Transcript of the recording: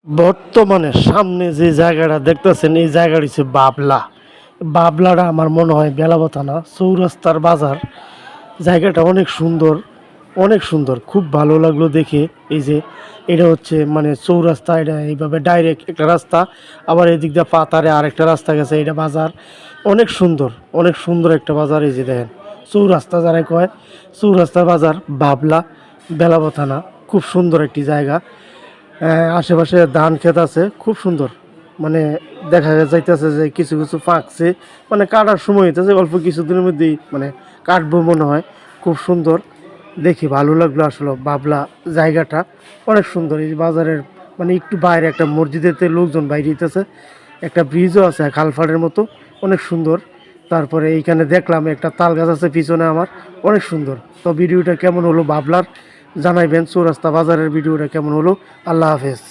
বর্তমানে সামনে যে জায়গাটা দেখতেছেন এই জায়গাটা হচ্ছে বাবলা। বাবলাটা আমার মনে হয় বেলাবো থানা চৌরাস্তার বাজার। জায়গাটা অনেক সুন্দর, অনেক সুন্দর, খুব ভালো লাগলো দেখে। এই যে এটা হচ্ছে মানে চৌরাস্তা, এটা এইভাবে ডাইরেক্ট একটা রাস্তা, আবার এদিক দিয়ে পাতারে আরেকটা রাস্তা গেছে, এটা বাজার অনেক সুন্দর, অনেক সুন্দর একটা বাজার। এই যে দেখেন চৌরাস্তা যারা কয়, চৌরাস্তার বাজার বাবলা বেলাবো থানা, খুব সুন্দর একটি জায়গা। আশেপাশে ধান ক্ষেত আছে, খুব সুন্দর। মানে দেখা যাইতেছে যে কিছু কিছু পাকছে, মানে কাটার সময় হইতেছে, অল্প কিছুদিনের মধ্যেই মানে কাটবো মনে হয়। খুব সুন্দর দেখি, ভালো লাগলো আসলে। বাবলা জায়গাটা অনেক সুন্দর। এই বাজারের মানে একটু বাইরে একটা মসজিদেতে লোকজন বাইরে হইতেছে, একটা ব্রিজও আছে খালফাটের মতো, অনেক সুন্দর। তারপরে এইখানে দেখলাম একটা তাল গাছ আছে পিছনে আমার, অনেক সুন্দর। তো ভিডিওটা কেমন হলো বাবলার জানাইবেন, চৌরাস্তা বাজারের ভিডিওটা কেমন হলো। আল্লাহ হাফেজ।